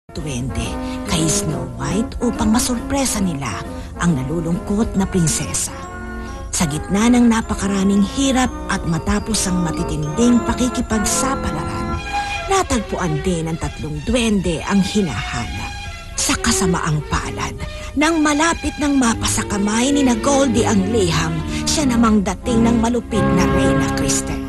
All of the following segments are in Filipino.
Duwende kay Snow White upang masurpresa nila ang nalulungkot na prinsesa. Sa gitna ng napakaraming hirap at matapos ang matitinding pakikipagsapalaran, natagpuan din ng tatlong duwende ang hinahanap. Sa kasamaang palad, nang malapit ng mapasa kamay ni na Goldie ang liham, siya namang dating ng malupit na Reyna Cristel.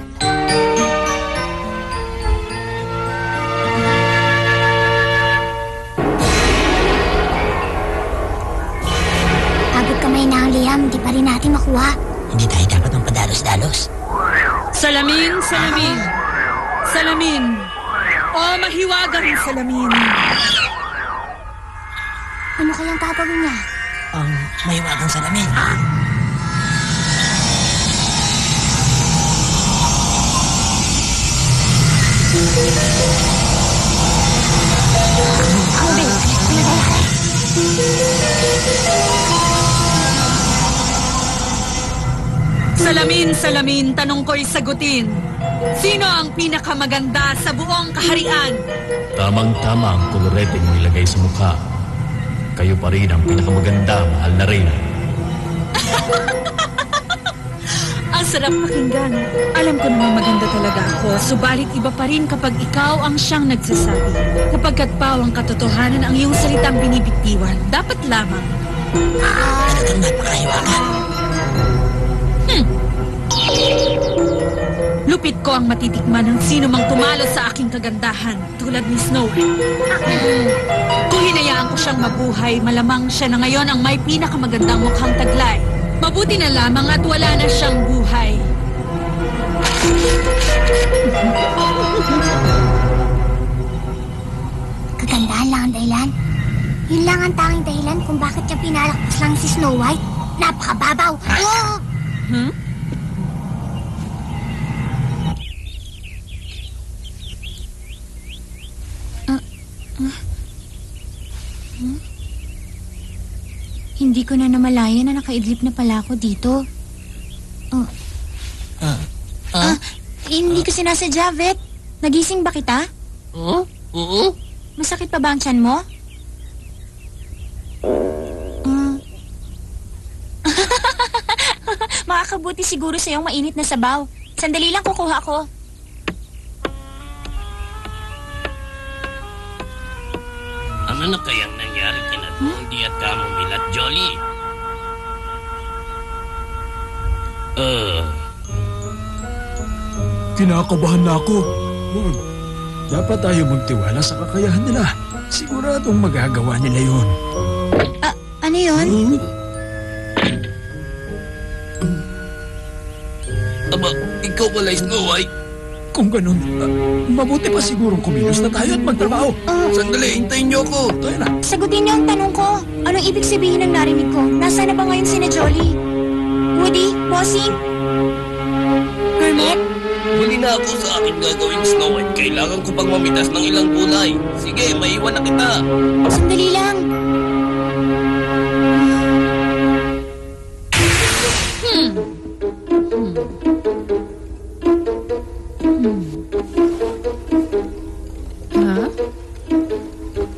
Agad kamay na ang liham, di pa rin natin makuha. Hindi tayo dapat magpadalos-dalos. Salamin, salamin. Salamin. O mahiwagang salamin. Ano kayang tatawin niya? Ang mahiwagang salamin. Salamin, salamin, tanong ko'y sagutin. Sino ang pinakamaganda sa buong kaharian? Tamang-tama ang kolorete mo ilagay sa mukha. Kayo pa rin ang pinakamaganda, mahal na Reyna. Ang sarap pakinggan. Alam ko namang maganda talaga ako, subalit iba pa rin kapag ikaw ang siyang nagsasabi. Kapagkat pao ang katotohanan ang iyong salitang binibitiwan, dapat lamang. Talagang napakahiwaga. Lupit ko ang matitikman ng sino mang tumalo sa aking kagandahan, tulad ni Snow White. Kung hinayaan ko siyang mabuhay, malamang siya na ngayon ang may pinakamagandang mukhang taglay. Mabuti na lamang at wala na siyang buhay. Kagandahan lang ang dahilan. Yun lang ang tanging dahilan kung bakit niya pinalakpas lang si Snow White. Napakababaw. Oh! Hindi ko na namalayan na nakaidlip na pala ako dito. Hindi ko sinasadya, Vet. Nagising ba kita? Oo. Masakit pa ba ang tiyan mo? Makakabuti siguro sa'yong mainit na sabaw. Sandali lang kukuha ko. Ano na kayang nangyari kina Goldie at Camomile at Jolly? Kinakabahan na ako. Dapat tayo magtiwala sa kakayahan nila. Siguradong magagawa nila yun. Ano yun? Aba, ikaw pala, Snow White. Kung ganun, mabuti pa sigurong kumilos na tayo at magtrabaho. Sandali, hintayin niyo ako. Tayo na. Sagutin niyo ang tanong ko. Anong ibig sabihin ng narinig ko? Nasaan na ba ngayon sina Jolly? Woody? Bossing? Hermit? Huli na ako sa akin gagawin, Snow White. Kailangan ko pang mamitas ng ilang gulay. Sige, maiwan na kita. Sandali lang.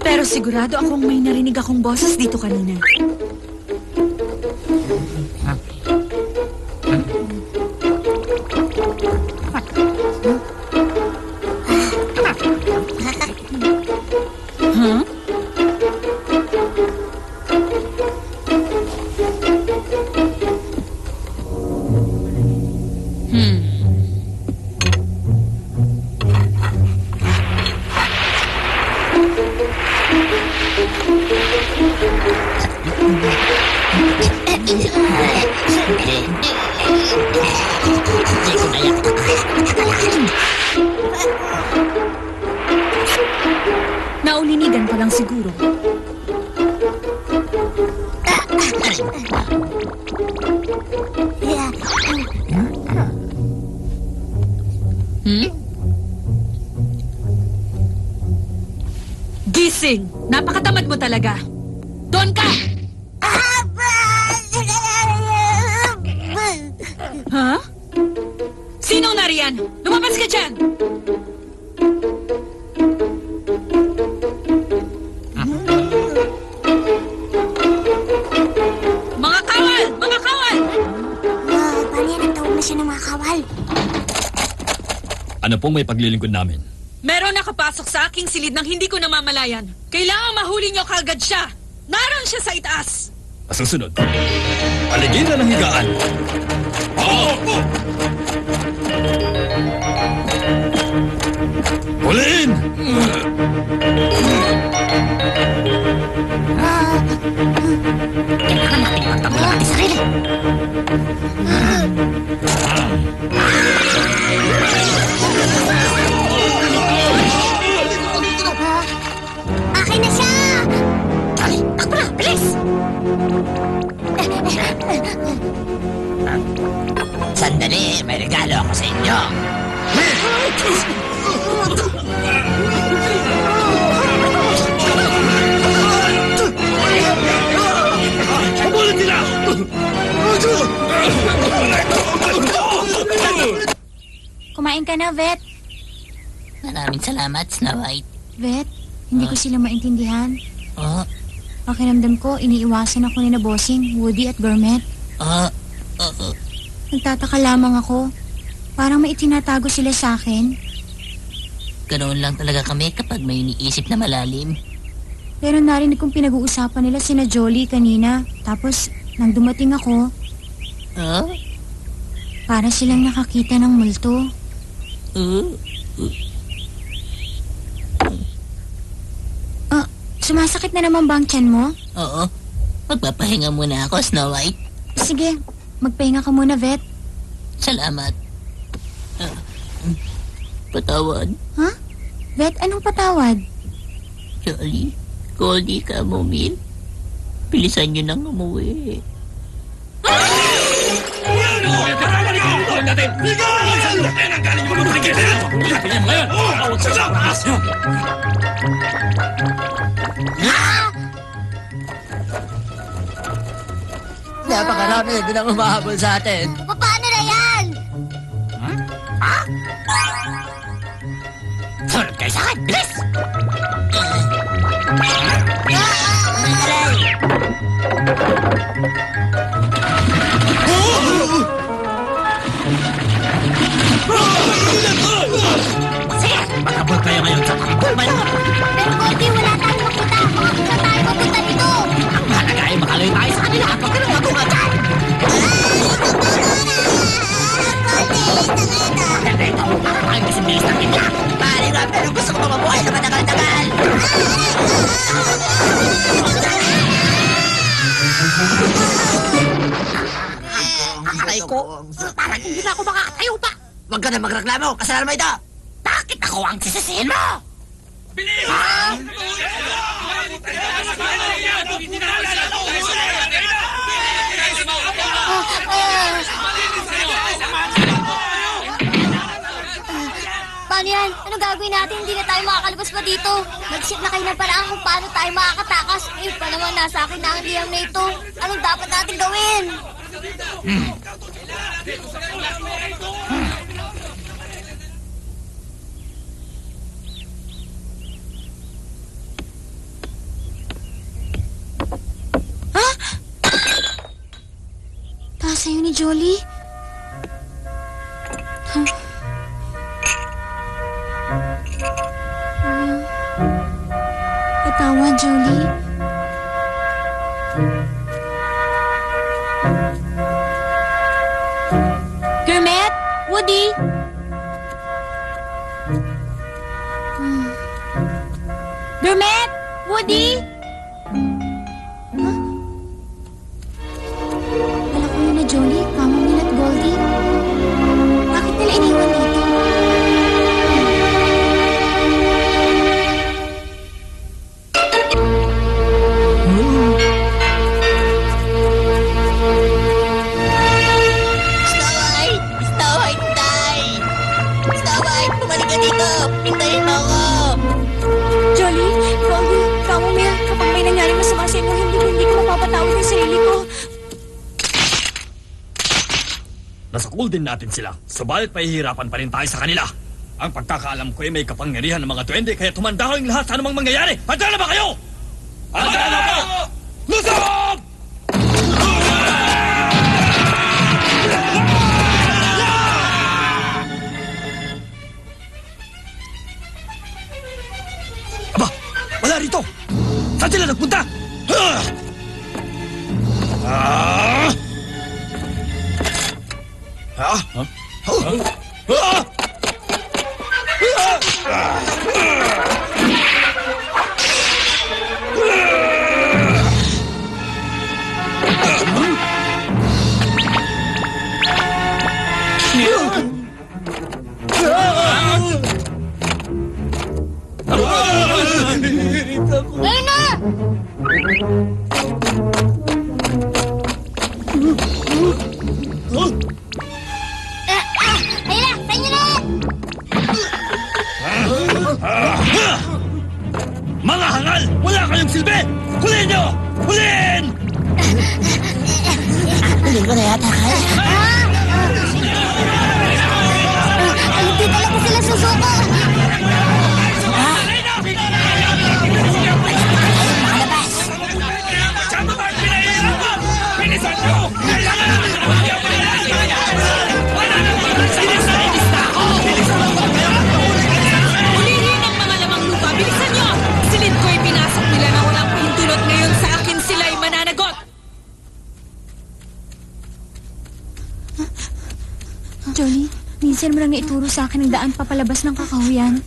Pero sigurado akong may narinig akong boses dito kanina. Naulinigan ko lang siguro. Gising! Napakatamad mo talaga. Doon ka! Ha? Sinong nariyan? Lumabas ka dyan! Ano pong may paglilingkod namin? Meron nakapasok sa aking silid ng hindi ko namamalayan. Kailangan mahuli niyo kagad siya. Naroon siya sa itaas. Susunod. Paligiran ng higaan. Huliin! Kailangan natin magtanggol ang ating sarili. Akin na siya! Dali, takbo na, bilis! Sandali, may regalo ako sa inyo. Habulin sila! Kumain ka na, Vet. Maraming salamat, Snow White. Vet, hindi ko sila maintindihan. Oh, Pakiramdam ko, iniiwasan ako ni na Bossing, Woody at Gourmet. oh. Nagtataka lamang ako. Parang may itinatago sila sa akin. Ganoon lang talaga kami kapag may iniisip na malalim. Pero narinig kong pinag-uusapan nila sina Jolly kanina. Tapos, nang dumating ako, Oh? para silang nakakita ng multo. Sumasakit na naman ba ang tiyan mo? Oo. Magpapahinga muna ako, Snow White. Sige, magpahinga ka muna, Vet. Salamat. Patawad. Ha? Vet, anong patawad? Jolly, Goldie, Camomile. Bilisan nyo nang umuwi. Napakarami din ang umahabol sa atin. Paano na yan? Sunod kayo sa akin, bilis! Sige, magkabol kayo ngayon sa takbol malamang. Pero Goldie, wala tayong makita. Bakit na tayo mapunta dito? Ang mahalaga ay makaloy tayo sa kanila at huwag ka nang magunga dyan. Maganda ito, para tayong kasibilis ng kanya. Pari nga, pero gusto ko pa mabuhay na matagal-tagal. Aray ko, parang hindi na ako makakatayo pa. Huwag ka na magreklamo, kasalanan mo ito. Bakit ako ang sisisihin mo? Paano yan? Ano gagawin natin? Hindi na tayo makakalabas pa dito. Nag-ship na kayo ng paraan kung paano tayo makakatakas. Eh, pa naman nasa akin na ang liyam na ito. Anong dapat natin gawin? Taas sa'yo ni Jolly. Patawad, Jolly. Gourmet! Woody! Gourmet! Woody! Wala ko yun na Jolly, Camomile at Goldie. Bakit nila iniwan dito? Snow White! Snow White, die! Snow White, bumalik ka dito! Pintayin mo ako! Jolly, Goldie, Camomile, kapag may nangyari masama sa inyo, hindi ko mapapatawad yung sarili ko. Nasakul din natin sila, subalit pahihirapan pa rin tayo sa kanila. Ang pagkakaalam ko ay may kapangyarihan ng mga duwende, kaya tumanda ko yung lahat sa anumang mangyayari. Handa na ba kayo? Handa na ba? Lusog! wala rito! Saan sila nagpunta? Ngayon na! Ayun na! Sa inyo na! Mga hangal! Wala kayong silbi! Huliin nyo! Huliin! Huling ko na yata, Kyle. Hindi talaga sila susuko! Makalabas! Pinisan nyo! Hulihin ang mga lamang lupa. Bilisan nyo! Silid ko'y pinasok nila na walang pahintulot. Ngayon sa akin sila'y mananagot. Jolly, minsan mo lang naituro sa akin ang daan papalabas ng kakahuyan.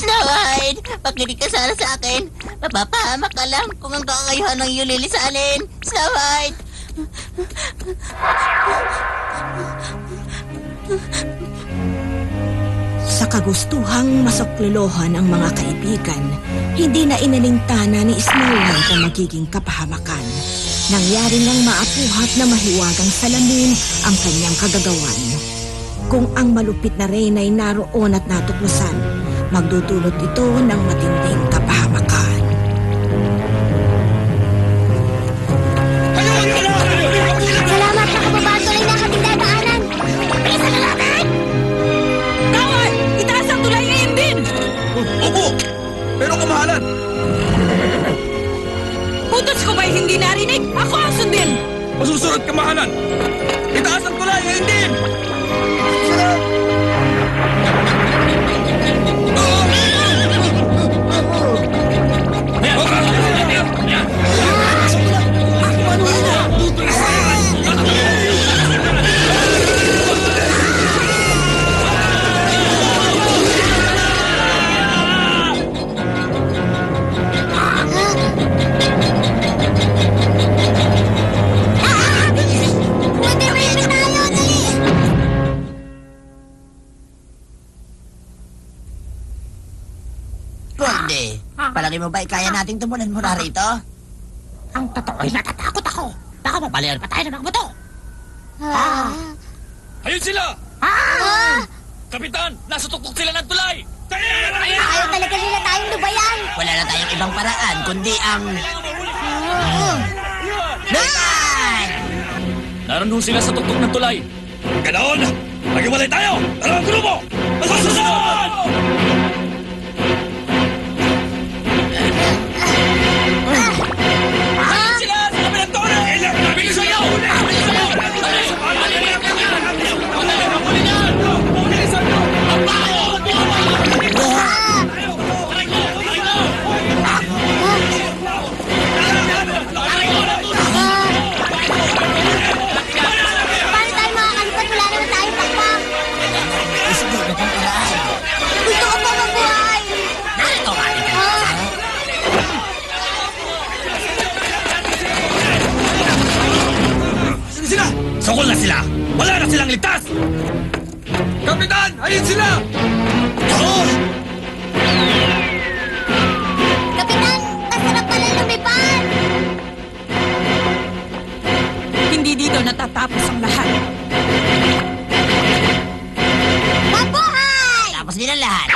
Snow White, pakinig ka sana sa akin. Mapapahamak ka lang kung ang kakayuhan ng iyong lilisalin. Snow White! Sa kagustuhang masaklolohan ang mga kaibigan, hindi na inalintana ni Snow White ang magiging kapahamakan. Nangyari ngang maapuhat na mahiwagang salamin ang kanyang kagagawan. Kung ang malupit na reyna ay naroon at natuklasan, magdudulot ito ng matinding kapahamakan. Salamat na kababaan tulay na ating dadaanan! Bilisan na natin! Tawad! Itaas ang tulay ngayon din! Opo! Pero kamahalan! Putos ko ba'y hindi narinig? Ako ang sundin! Masusunod kamahalan! Itaas ang tulay ngayon din! Pwede rin tayo! Dali! Pwede. Palagi mo ba kaya nating tumulan mula rito? Ang totoo ay natatakot ako. Baka mabalian pa tayo ng mga bato. Ayun sila! Ah! Kapitan! Nasa tuktok sila ng tulay! Ayaw talaga nila tayong lubayan! Wala na tayong ibang paraan, kundi ang... Lupan! Naroon sila sa tuktok ng tulay. Ganoon! Maghiwalay tayo! Dalawang grupo! Masusunod! Sila! Sa kabilang tono! Bilisan nyo! Bilisan nyo! Ang baho! Paano tayo makakalipat? Wala naman tayong pakpak! Isip mo na kung paraan. Gusto ko pa mabuhay! Narito ka rin. Sila! Sukol na sila! Wala na silang ligtas! Kapitan! Ayun sila! Kapitan! Masarap pala lumipad! Hindi dito natatapos ang lahat. Mabuhay! Tapos din ang lahat.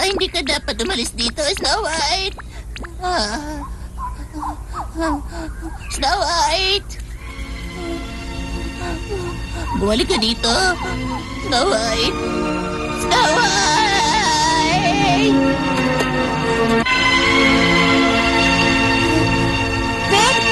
Hindi ka dapat umalis dito, Snow White. Snow White! Bumalik ka dito. Snow White! Snow White! Ben!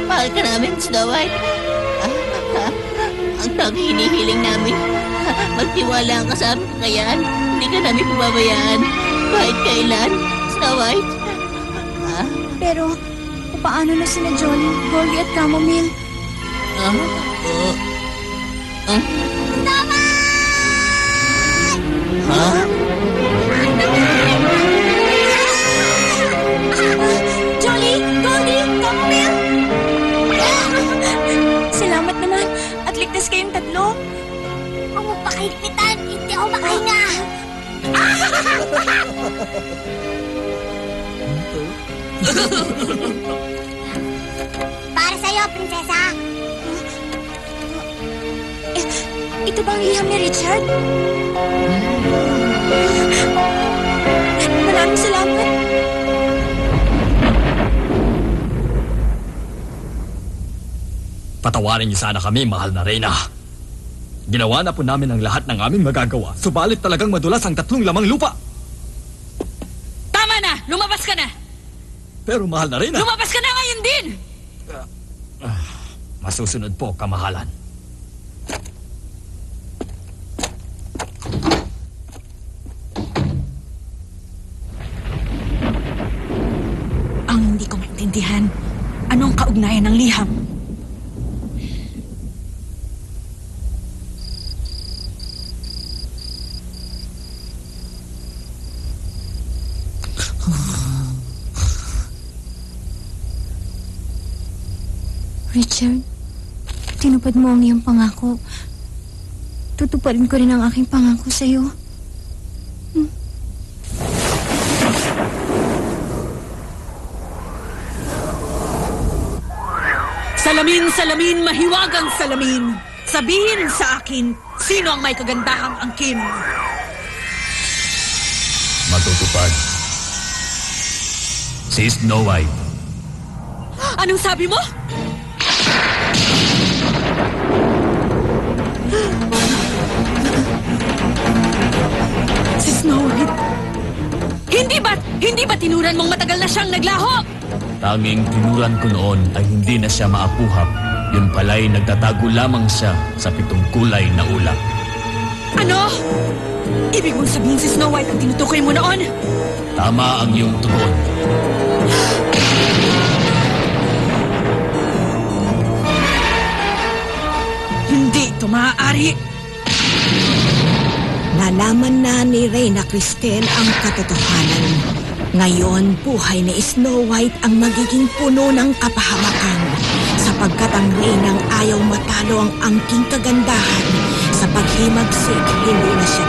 Mahal ka namin, Snow White. Ang tanging hinihiling namin, magtiwala ka sa aming kakayahan. Hindi ka namin pababayaan. Kahit kailan, Snow White. Pero, paano na sina Jolly, Goldie at Camomile? Jolly, Goldie, Camomile! Salamat naman at ligtas kayong tatlo. Kung magpakaigpitan, hindi ako makahinga. Para sa'yo, prinsesa. Ito bang liham ni Richard? Maraming salamat. Patawarin niyo sana kami, mahal na Reyna. Ginawa na po namin ang lahat ng aming magagawa, subalit talagang madulas ang 3 lamang lupa. Tama na! Lumabas ka na! Pero mahal na Reyna... Lumabas ka na ngayon din! Masusunod po, kamahalan. Ang hindi ko maintindihan, anong kaugnayan ng liham? Richard, tinupad mo ang iyong pangako. Tutuparin ko rin ang aking pangako sa iyo. Salamin, salamin, mahiwagang salamin. Sabihin sa akin, sino ang may kagandahang angkin? Matutupad. Si Snow White. Anong sabi mo? Si Snow White. Hindi ba tinuran mong matagal na siyang naglaho? Tanging tinuran ko noon ay hindi na siya maapuhap. Yun pala'y nagtatago lamang siya sa 7 kulay na ulap. Ano? Ibig mong sabihin si Snow White ang tinutukoy mo noon? Tama ang iyong tugon. Hindi ito maaari. Nalaman na ni Reyna Cristel ang katotohanan. Ngayon, buhay ni Snow White ang magiging puno ng kapahamakan sapagkat ang Reynang ayaw matalo ang angking kagandahan. Sa paghimagsik, hindi na siya